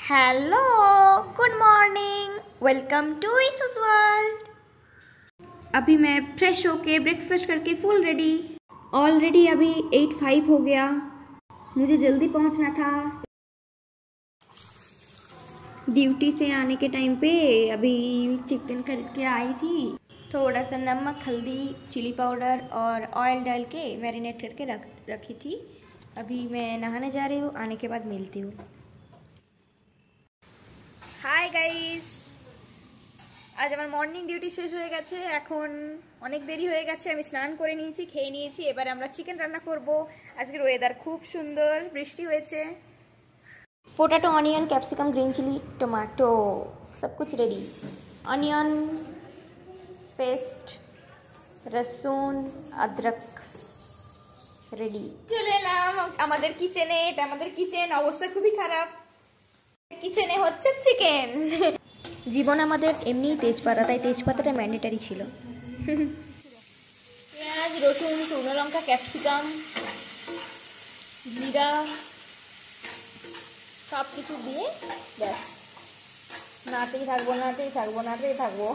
Hello, good morning, welcome to issues world. अभी मैं fresh होके ब्रेकफास्ट करके फुल रेडी। ऑलरेडी अभी 8:05 हो गया, मुझे जल्दी पहुंचना था। ड्यूटी से आने के टाइम पे अभी चिकन खरीद के आई थी। थोड़ा सा नमक, हल्दी, चिली पाउडर और ऑयल डाल के मैरिनेट करके रखी थी। अभी मैं नहाने जा रही हूँ, आने के बाद मिलती हूँ। हाय गाइस, आज আমার মর্নিং ডিউটি শেষ হয়ে গেছে। এখন অনেক দেরি হয়ে গেছে, আমি স্নান করে নিয়েছি, খেয়ে নিয়েছি। এবারে আমরা চিকেন রান্না করব। আজকের ওয়েদার খুব সুন্দর, বৃষ্টি হয়েছে। Potato, onion, capsicum, green chilli, tomato, सब कुछ रेडी। ऑनियन पेस्ट, रसुन, अदरक रेडी। চলে এলাম আমাদের কিচেনে। এটা আমাদের কিচেন, অবস্থা খুবই খারাপ। কিচেনে হচ্ছে চিকেন। জীবন আমাদের এমনি তেজপাতা, তাই তেজপাতাটা ম্যান্ডেটারি ছিল। পেঁয়াজ, রসুন, শুকনো লঙ্কা, ক্যাপসিকাম, জিরা সব কিছু দিয়ে ব্যাস নাড়তেই থাকবো।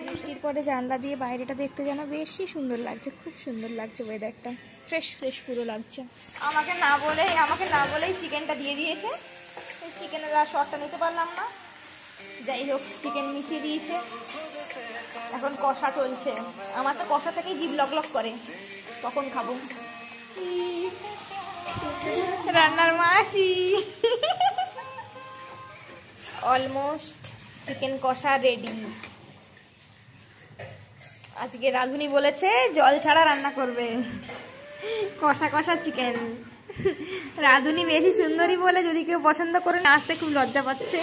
বৃষ্টির পরে জানলা দিয়ে বাইরেটা দেখতে যেন বেশি সুন্দর লাগছে, খুব সুন্দর লাগছে। ওয়েদারটা ফ্রেশ পুরো লাগছে। আমাকে না বলেই চিকেনটা দিয়ে দিয়েছে। চিকেনের আর শটটা নিতে পারলাম না, যাই হোক চিকেন মিশিয়ে দিয়েছে। এখন কষা চলছে। আমার তো কষা থেকেই জিভ লক করে, কখন খাবো। রান্নার মাসি। অলমোস্ট চিকেন কষা রেডি। আজকে রাধুনি বলেছে জল ছাড়া রান্না করবে, কষা চিকেন। রাধুনি বেশি সুন্দরী বলে যদি কেউ পছন্দ করে না, আসতে খুব লজ্জা পাচ্ছে।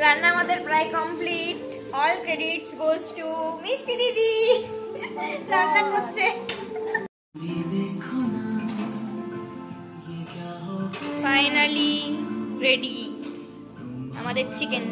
রান্না আমাদের প্রায় complete. All credits goes to মিষ্টি দিদি, রান্না করছে। ফাইনালি রেডি আমাদের চিকেন।